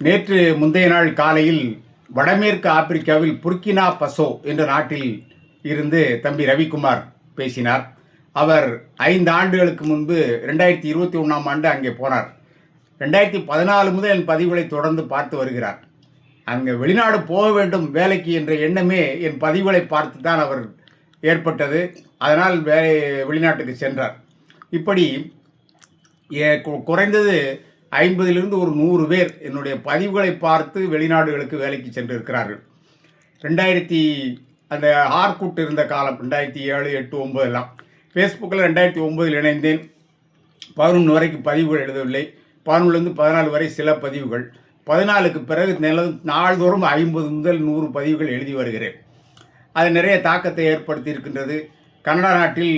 நேற்று முந்தைய நாள் காலையில் வடமேற்கு ஆப்பிரிக்காவில் புர்கினா பசோ என்ற நாட்டில் இருந்து தம்பி ரவிக்குமார் பேசினார். அவர் 5 ஆண்டுகளுக்கு முன்பு 2021ஆம் ஆண்டு அங்கே போனார். 2014 முதல் என் பதிவுகளை தொடர்ந்து பார்த்து வருகிறார். அங்கே வெளிநாடு போக வேண்டும் வேலைக்கு என்ற எண்ணமே என் பதிவுகளை பார்த்து தான் அவர் ஏற்பட்டது. அதனால் வெளிநாட்டுக்கு சென்றார். இப்படி குறைந்தது 50லிருந்து ஒரு 100 பேர் என்னுடைய பதிவுகளை பார்த்து வெளிநாடுகளுக்கு வேலைக்கு சென்று இருக்கிறார்கள். அந்த ஆர்குட் இருந்த காலம் 2007, 8, 9 எல்லாம். ஃபேஸ்புக்கில் 2009 இணைந்தேன். 11 வரைக்கும் பதிவுகள் எழுதவில்லை. 11லேருந்து 14 வரை சில பதிவுகள். 14க்கு பிறகு நாள்தோறும் 50 முதல் 100 பதிவுகள் எழுதி வருகிறேன். அது நிறைய தாக்கத்தை ஏற்படுத்தி இருக்கின்றது. கனடா நாட்டில்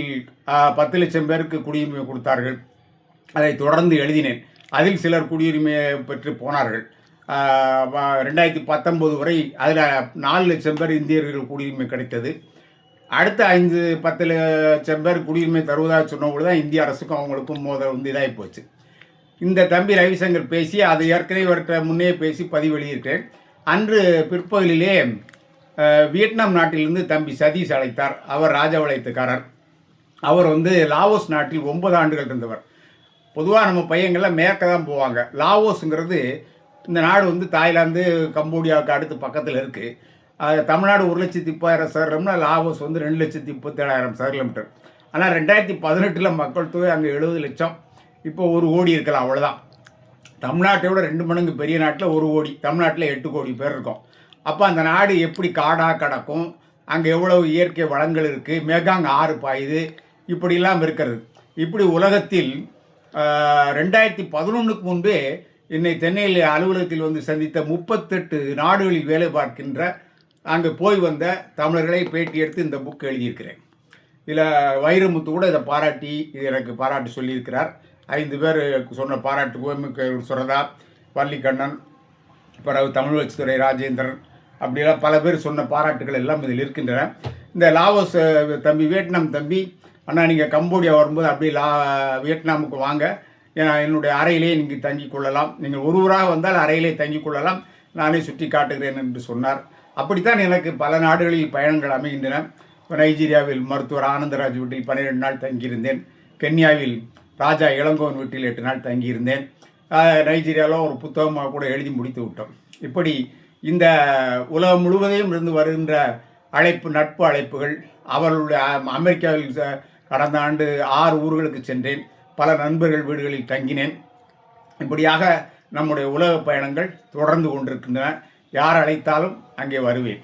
10 லட்சம் பேருக்கு குடியுரிமை கொடுத்தார்கள். அதை தொடர்ந்து எழுதினேன். அதில் சிலர் குடியுரிமையை பெற்று போனார்கள். 2019 வரை அதில் 4 லட்சம் பேர் இந்தியர்கள் குடியுரிமை கிடைத்தது. அடுத்த 10 லட்சம் பேர் குடியுரிமை தருவதாக சொன்னபோது தான் இந்திய அரசுக்கும் அவங்களுக்கும் மோதல் இதாகி போச்சு. இந்த தம்பி ரவிசங்கர் பேசி அது ஏற்கனவே முன்னே பேசி பதிவு எழுதியிருக்கிறேன். அன்று பிற்பகலிலே வியட்நாம் நாட்டிலிருந்து தம்பி சதீஷ் அழைத்தார். அவர் ராஜபாளையத்துக்காரர். அவர் லாவோஸ் நாட்டில் 9 ஆண்டுகள் இருந்தவர். பொதுவாக நம்ம பையங்கள்லாம் மேற்க தான் போவாங்க. லாவோஸுங்கிறது இந்த நாடு தாய்லாந்து, கம்போடியாவுக்கு அடுத்து பக்கத்தில் இருக்குது. தமிழ்நாடு 1,30,000 சதுர கிலோமீட்டர், லாவோஸ் 2,37,000 சதுர கிலோமீட்டர். ஆனால் 2018 மக்கள் தொகை அங்கே 70 லட்சம். இப்போ 1 கோடி இருக்கலாம், அவ்வளோதான். தமிழ்நாட்டை விட 2 மடங்கு பெரிய நாட்டில் 1 கோடி, தமிழ்நாட்டில் 8 கோடி பேர் இருக்கும். அப்போ அந்த நாடு எப்படி காடாக கிடக்கும், அங்கே எவ்வளவு இயற்கை வளங்கள் இருக்குது, மேகாங் ஆறு பாயுது, இப்படிலாம் இருக்கிறது. இப்படி உலகத்தில் 2011க்கு முன்பே என்னை சென்னையில் அலுவலகத்தில் சந்தித்த 38 நாடுகளில் வேலை பார்க்கின்ற அங்கே போய் வந்த தமிழர்களை பேட்டி எடுத்து இந்த புக் எழுதியிருக்கிறேன். இதில் வைரமுத்து கூட இதை பாராட்டி எனக்கு பாராட்டு சொல்லியிருக்கிறார். 5 பேர் சொன்ன பாராட்டு, கோமிக்கு சுரதா, வள்ளிக்கண்ணன், பிறகு தமிழ் வச்சுத்துறை ராஜேந்திரன், அப்படியெல்லாம் பல பேர் சொன்ன பாராட்டுகள் எல்லாம் இதில் இருக்கின்றன. இந்த லாவோஸ் தம்பி, வியட்நாம் தம்பி, அண்ணா நீங்கள் கம்போடியா வரும்போது அப்படியே வியட்நாமுக்கு வாங்க, என்னுடைய அறையிலே நீங்கள் தங்கிக் கொள்ளலாம், நீங்கள் ஒருவராக வந்தால் அறையிலே தங்கிக் கொள்ளலாம், நானே சுற்றி காட்டுகிறேன் என்று சொன்னார். அப்படித்தான் எனக்கு பல நாடுகளில் பயணங்கள் அமைகின்றன. நைஜீரியாவில் மருத்துவர் ஆனந்தராஜ் வீட்டில் 12 நாள் தங்கியிருந்தேன். கென்யாவில் ராஜா இளங்கோவன் வீட்டில் 8 நாள் தங்கியிருந்தேன். நைஜீரியாவில் ஒரு புத்தகமாக கூட எழுதி முடித்து விட்டோம். இப்படி இந்த உலகம் முழுவதையும் இருந்து வருகின்ற நட்பு அழைப்புகள், அவர்களுடைய அமெரிக்காவில் கடந்த ஆண்டு 6 ஊர்களுக்கு சென்றேன். பல நண்பர்கள் வீடுகளில் தங்கினேன். இப்படியாக நம்முடைய உலக பயணங்கள் தொடர்ந்து கொண்டிருக்கின்றன. யார் அழைத்தாலும் அங்கே வருவேன்.